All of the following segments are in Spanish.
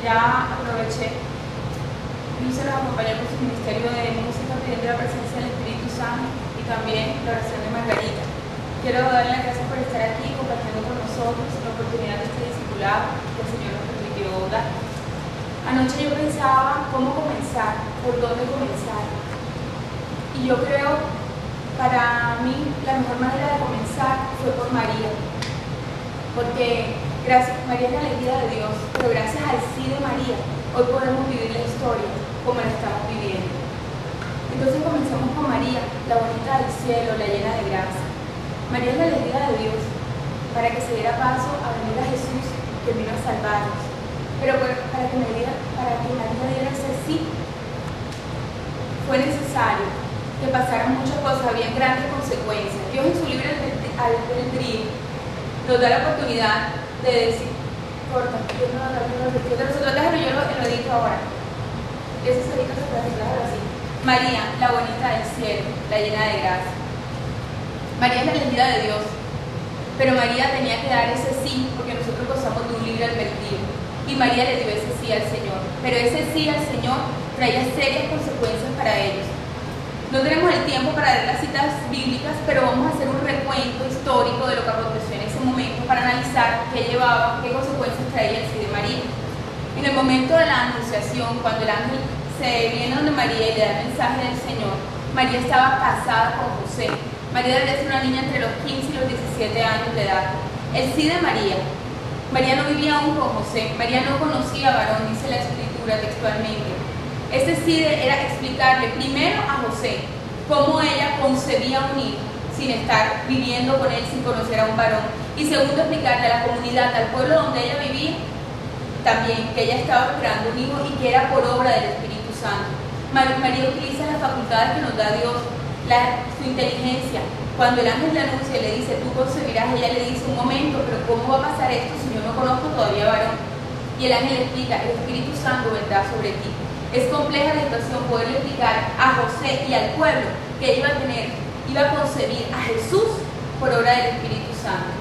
ya aproveché. Luis se nos acompañó con su ministerio de música pidiendo la presencia del Espíritu Santo y también la oración de Margarita. Quiero darle las gracias por estar aquí compartiendo con nosotros la oportunidad de este discipulado que el Señor nos permitió dar. Anoche yo pensaba cómo comenzar, por dónde comenzar. Y yo creo, para mí, la mejor manera de comenzar fue por María. Porque María es la elegida de Dios, pero gracias al sí de María, hoy podemos vivir la historia como la estamos viviendo. Entonces comencemos con María, la bonita del cielo, la llena de gracia. María es la elegida de Dios para que se diera paso a venir a Jesús que vino a salvarnos. Pero para que María diera ese sí, fue necesario que pasaran muchas cosas, había grandes consecuencias. Dios en su libre albedrío nos da la oportunidad de decir, corta, yo no lo edito ahora. Ese solito se puede arreglar así. María, la bonita del cielo, la llena de gracia. María es la elegida de Dios, pero María tenía que dar ese sí, porque nosotros gozamos de un libre albedrío. Y María le dio ese sí al Señor. Pero ese sí al Señor traía serias consecuencias para ellos. No tenemos el tiempo para ver las citas bíblicas, pero vamos a hacer un recuento histórico de lo que aconteció en ese momento para analizar qué consecuencias traía el sí de María. En el momento de la anunciación, cuando el ángel se viene donde María y le da el mensaje del Señor, María estaba casada con José. María debía ser una niña entre los 15 y los 17 años de edad. El sí de María. María no vivía aún con José. María no conocía varón, dice la Escritura textualmente. Este sí era explicarle primero a José cómo ella concebía un hijo sin estar viviendo con él, sin conocer a un varón. Y segundo, explicarle a la comunidad, al pueblo donde ella vivía, también que ella estaba esperando un hijo y que era por obra del Espíritu Santo. María utiliza las facultades que nos da Dios, su inteligencia. Cuando el ángel le anuncia y le dice, tú concebirás, ella le dice, un momento, pero ¿cómo va a pasar esto si yo no conozco todavía varón? Y el ángel le explica, el Espíritu Santo vendrá sobre ti. Es compleja la situación poderle explicar a José y al pueblo que iba a concebir a Jesús por obra del Espíritu Santo.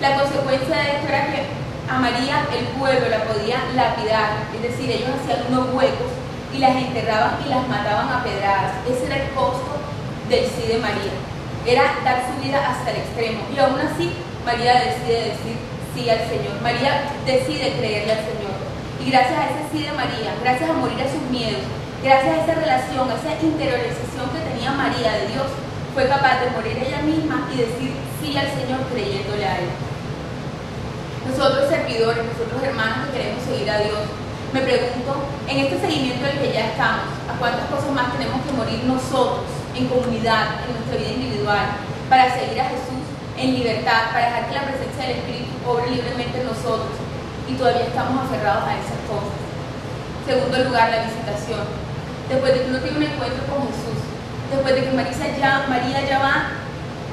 La consecuencia de esto era que a María el pueblo la podía lapidar, es decir, ellos hacían unos huecos y las enterraban y las mataban a pedradas. Ese era el costo del sí de María, era dar su vida hasta el extremo. Y aún así, María decide decir sí al Señor. María decide creerle al Señor. Y gracias a ese sí de María, gracias a morir a sus miedos, gracias a esa relación, a esa interiorización que tenía María de Dios, fue capaz de morir ella misma y decir sí al Señor creyéndole a Él. Nosotros servidores, nosotros hermanos que queremos seguir a Dios, me pregunto, en este seguimiento en el que ya estamos, ¿a cuántas cosas más tenemos que morir nosotros, en comunidad, en nuestra vida individual, para seguir a Jesús en libertad, para dejar que la presencia del Espíritu obre libremente en nosotros? Y todavía estamos aferrados a esas cosas. Segundo lugar, la visitación. Después de que uno tiene un encuentro con Jesús, después de que María ya va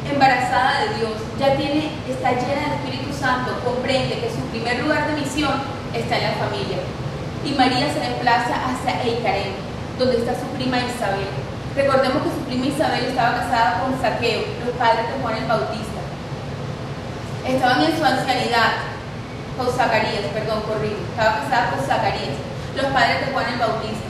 embarazada de Dios, está llena del Espíritu Santo, comprende que su primer lugar de misión está en la familia. Y María se desplaza hacia Eicarén, donde está su prima Isabel. Recordemos que su prima Isabel estaba casada con Zaqueo, los padres de Juan el Bautista. Estaban en su ancianidad, estaba casada con Zacarías, los padres de Juan el Bautista.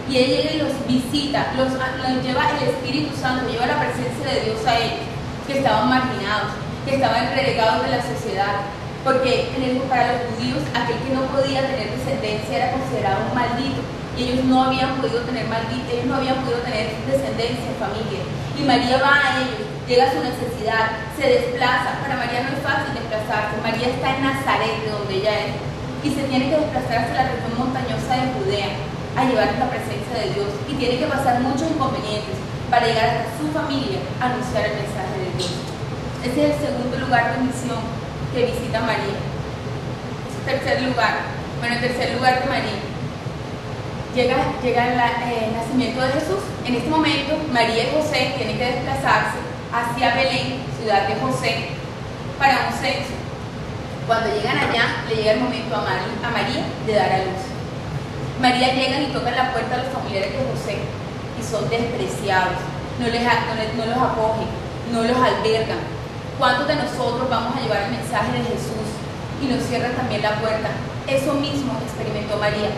Y ella llega y los visita, los lleva el Espíritu Santo, lleva la presencia de Dios a ellos, que estaban marginados, que estaban relegados de la sociedad. Porque para los judíos, aquel que no podía tener descendencia era considerado un maldito. Y ellos no habían podido tener descendencia, familia. Y María va a ellos, llega a su necesidad, se desplaza. Para María no es fácil desplazarse. María está en Nazaret, de donde ella es, y se tiene que desplazar hacia la región montañosa de Judea a llevar la presencia de Dios. Y tiene que pasar muchos inconvenientes para llegar hasta su familia a anunciar el mensaje de Dios. Ese es el segundo lugar de misión que visita María. El tercer lugar de María. Llega el nacimiento de Jesús. En este momento, María y José tienen que desplazarse hacia Belén, ciudad de José, para un censo. Cuando llegan allá, le llega el momento a María de dar a luz. María llega y toca la puerta a los familiares de José y son despreciados, no los acogen, no los albergan. ¿Cuántos de nosotros vamos a llevar el mensaje de Jesús y nos cierran también la puerta? Eso mismo experimentó María.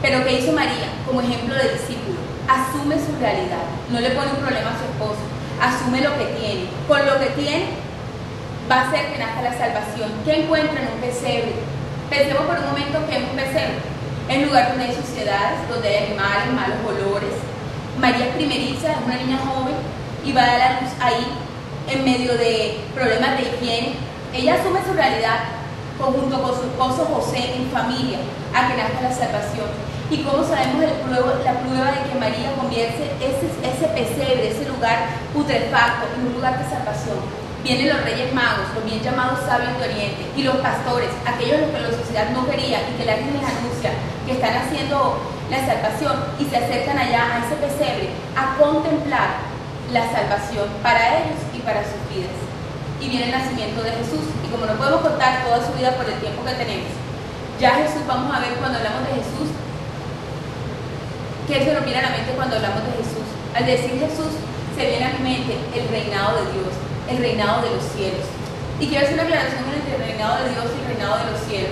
Pero ¿qué hizo María? Como ejemplo de discípulo, asume su realidad, no le pone un problema a su esposo, asume lo que tiene. Con lo que tiene va a hacer que nazca la salvación. ¿Qué encuentra en un pesebre? Pensemos por un momento que es un pesebre, es un lugar donde hay suciedades, donde hay animales, malos olores. María es primeriza, es una niña joven y va a dar la luz ahí en medio de problemas de higiene. Ella asume su realidad junto con su esposo José en familia a que nazca la salvación. Y como sabemos la prueba de que María convierte ese pesebre, ese lugar putrefacto en un lugar de salvación. Vienen los reyes magos, los bien llamados sabios de Oriente, y los pastores, aquellos que la sociedad no quería y que el ángel les anuncia que están haciendo la salvación, y se acercan allá a ese pesebre a contemplar la salvación para ellos y para sus vidas. Y viene el nacimiento de Jesús, y como no podemos contar toda su vida por el tiempo que tenemos, ya Jesús, vamos a ver cuando hablamos de Jesús, ¿qué se nos viene a la mente cuando hablamos de Jesús? Al decir Jesús, se viene a mi mente el reinado de Dios, el reinado de los cielos. Y quiero hacer una aclaración entre el reinado de Dios y el reinado de los cielos.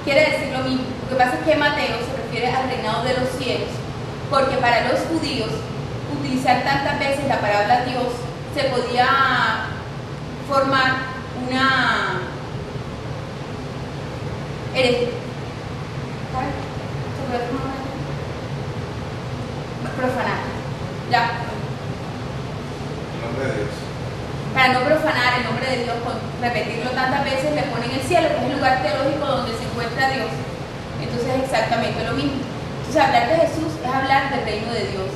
Quiere decir lo mismo. Lo que pasa es que Mateo se refiere al reinado de los cielos, porque para los judíos, utilizar tantas veces la palabra Dios se podía formar una herejía. Profanar. Ya. El nombre de Dios. Para no profanar el nombre de Dios, con repetirlo tantas veces, le ponen el cielo, que es el lugar teológico donde se encuentra Dios. Entonces es exactamente lo mismo. Entonces hablar de Jesús es hablar del reino de Dios.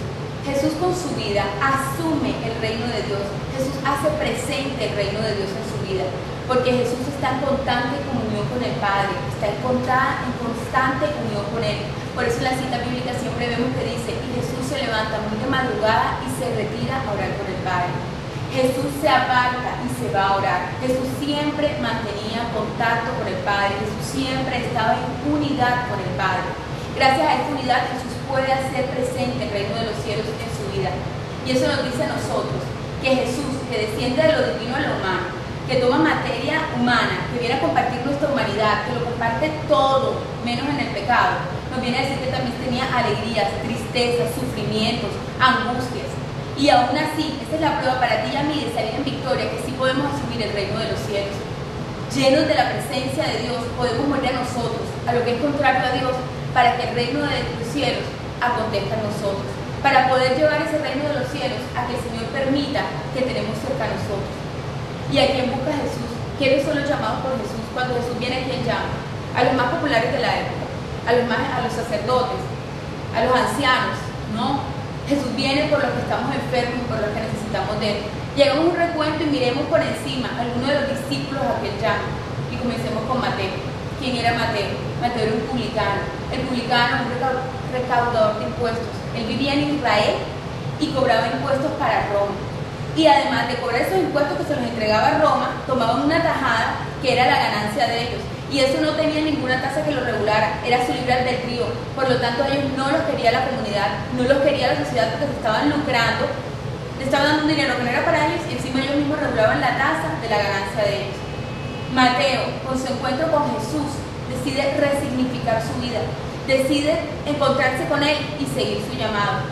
Jesús con su vida asume el reino de Dios. Jesús hace presente el reino de Dios en su vida, porque Jesús está en constante comunión con el Padre, está en constante comunión con Él. Por eso en la cita bíblica siempre vemos que dice, y Jesús se levanta muy de madrugada y se retira a orar con el Padre. Jesús se aparta y se va a orar. Jesús siempre mantenía contacto con el Padre. Jesús siempre estaba en unidad con el Padre. Gracias a esta unidad Jesús puede hacer presente el reino de los cielos en su vida. Y eso nos dice a nosotros que Jesús, que desciende de lo divino a lo humano, que toma materia humana, que viene a compartir nuestra humanidad, que lo comparte todo, menos en el pecado, nos viene a decir que también tenía alegrías, tristezas, sufrimientos, angustias. Y aún así, esta es la prueba para ti y a mí de salir en victoria, que sí podemos asumir el reino de los cielos. Llenos de la presencia de Dios, podemos morir a nosotros, a lo que es contrario a Dios, para que el reino de los cielos acontezca en nosotros. Para poder llevar ese reino de los cielos a que el Señor permita que tenemos cerca a nosotros. ¿Y a quién busca Jesús? ¿Quiénes son los llamados por Jesús? Cuando Jesús viene, ¿a quién llama? A los más populares de la época, a los sacerdotes, a los ancianos, ¿no? Jesús viene por los que estamos enfermos y por los que necesitamos de Él. Llegamos a un recuento y miremos por encima a alguno de los discípulos a quien llama. Y comencemos con Mateo. ¿Quién era Mateo? Mateo era un publicano. El publicano, un recaudador de impuestos. Él vivía en Israel y cobraba impuestos para Roma. Y además de cobrar esos impuestos que se los entregaba a Roma, tomaban una tajada que era la ganancia de ellos. Y eso no tenía ninguna tasa que lo regulara, era su libre albedrío. Por lo tanto, a ellos no los quería la comunidad, no los quería la sociedad, porque se estaban lucrando, le estaban dando un dinero que no era para ellos, y encima ellos mismos regulaban la tasa de la ganancia de ellos. Mateo, con su encuentro con Jesús, decide resignificar su vida, decide encontrarse con Él y seguir su llamado.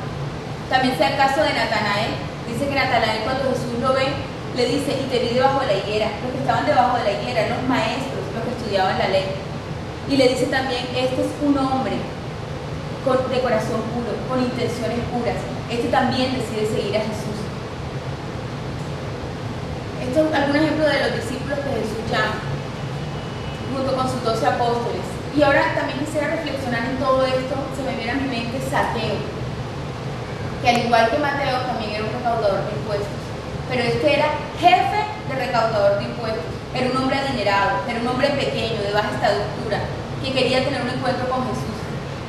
También sea el caso de Natanael. Dice que Natanael, cuando Jesús lo ve, le dice, y te vi debajo de la higuera. Los que estaban debajo de la higuera eran los maestros, los que estudiaban la ley. Y le dice también, este es un hombre de corazón puro, con intenciones puras. Este también decide seguir a Jesús. Esto es algún ejemplo de los discípulos que Jesús llama, junto con sus 12 apóstoles. Y ahora también quisiera reflexionar en todo esto. Se me viene a mi mente Zaqueo, que al igual que Mateo también era un recaudador de impuestos, pero este era jefe de recaudador de impuestos. Era un hombre adinerado, era un hombre pequeño, de baja estatura, que quería tener un encuentro con Jesús.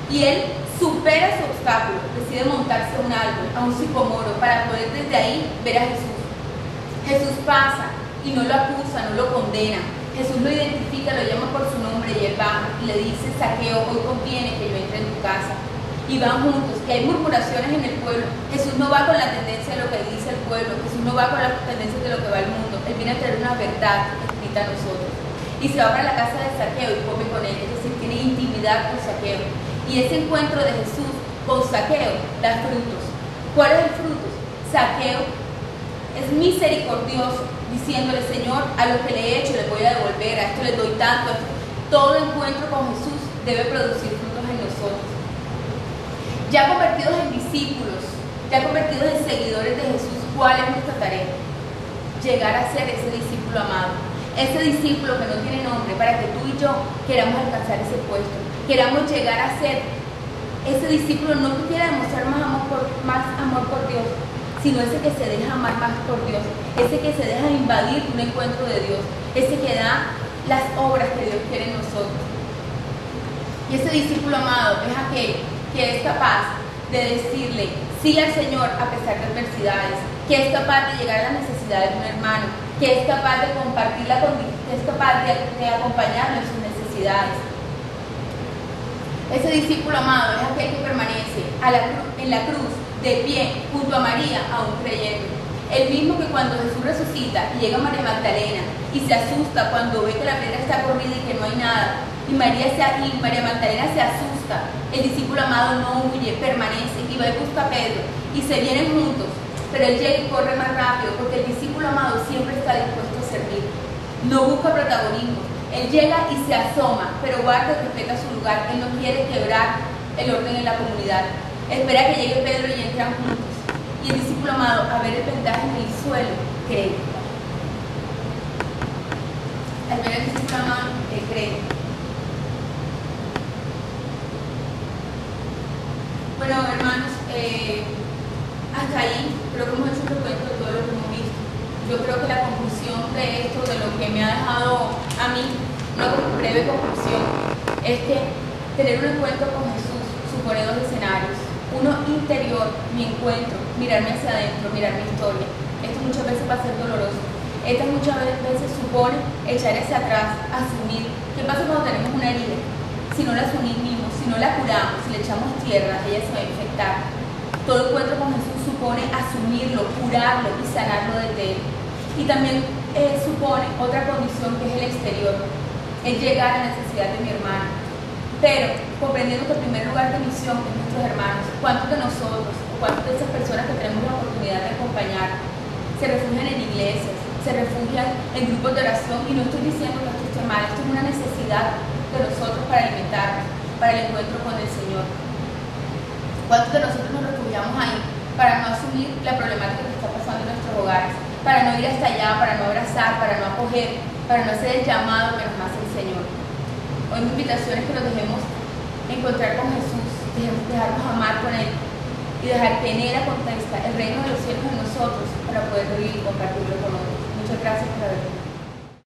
Y él supera su obstáculo, decide montarse a un árbol, a un sicomoro, para poder desde ahí ver a Jesús. Jesús pasa y no lo acusa, no lo condena. Jesús lo identifica, lo llama por su nombre y él baja y le dice, Zaqueo, hoy conviene que yo entre en tu casa. Y van juntos, que hay murmuraciones en el pueblo. Jesús no va con la tendencia de lo que dice el pueblo, Jesús no va con las tendencias de lo que va el mundo. Él viene a traer una verdad escrita a nosotros. Y se va para la casa de Zaqueo y come con él, es decir, tiene en intimidad con Zaqueo. Y ese encuentro de Jesús con Zaqueo da frutos. ¿Cuál es el fruto? Zaqueo es misericordioso, diciéndole: Señor, a lo que le he hecho le voy a devolver, a esto le doy tanto. Todo encuentro con Jesús debe producir frutos en nosotros. Ya convertidos en discípulos, ya convertidos en seguidores de Jesús, ¿cuál es nuestra tarea? Llegar a ser ese discípulo amado, ese discípulo que no tiene nombre, para que tú y yo queramos alcanzar ese puesto, queramos llegar a ser ese discípulo no que quiera demostrar más amor por Dios, sino ese que se deja amar más por Dios, ese que se deja invadir un encuentro de Dios, ese que da las obras que Dios quiere en nosotros. Y ese discípulo amado es aquel que es capaz de decirle sí al Señor a pesar de adversidades, que es capaz de llegar a las necesidades de un hermano, que es capaz de compartirla con Dios, que es capaz de acompañarlo en sus necesidades. Ese discípulo amado es aquel que permanece en la cruz, de pie, junto a María, aún creyendo. El mismo que cuando Jesús resucita y llega María Magdalena y se asusta cuando ve que la piedra está corrida y que no hay nada, y María Magdalena se asusta, el discípulo amado no huye, permanece y va y busca a Pedro y se vienen juntos, pero él llega y corre más rápido porque el discípulo amado siempre está dispuesto a servir, no busca protagonismo, él llega y se asoma, pero guarda y respeta su lugar, él no quiere quebrar el orden en la comunidad, espera que llegue Pedro y entran juntos. Y el discípulo amado, a ver el vendaje en el suelo, cree. Al ver el discípulo amado, él cree. Bueno, hermanos, hasta ahí creo que hemos hecho un recuento de todo lo que hemos visto. Yo creo que la conclusión de esto, de lo que me ha dejado a mí, una breve conclusión, es que tener un encuentro con Jesús supone dos escenarios. Uno interior, mi encuentro, mirarme hacia adentro, mirar mi historia. Esto muchas veces va a ser doloroso. Esto muchas veces supone echar hacia atrás, asumir. ¿Qué pasa cuando tenemos una herida? Si no la asumimos, si no la curamos, si le echamos tierra, ella se va a infectar. Todo encuentro con Jesús supone asumirlo, curarlo y sanarlo desde Él. Y también supone otra condición que es el exterior, es llegar a la necesidad de mi hermano. Pero comprendiendo que el primer lugar de misión es nuestros hermanos, ¿cuántos de nosotros o cuántas de esas personas que tenemos la oportunidad de acompañar se refugian en iglesias, se refugian en grupos de oración? Y no estoy diciendo que esto esté mal, esto es una necesidad de nosotros para alimentarnos, para el encuentro con el Señor. ¿Cuántos de nosotros nos refugiamos ahí para no asumir la problemática que está pasando en nuestros hogares, para no ir hasta allá, para no abrazar, para no acoger, para no hacer el llamado que nos hace el Señor? Hoy mi invitación es que nos dejemos encontrar con Jesús, dejarnos amar con Él y dejar que en Él acontezca el reino de los cielos en nosotros para poder vivir y compartirlo con otros. Muchas gracias por haber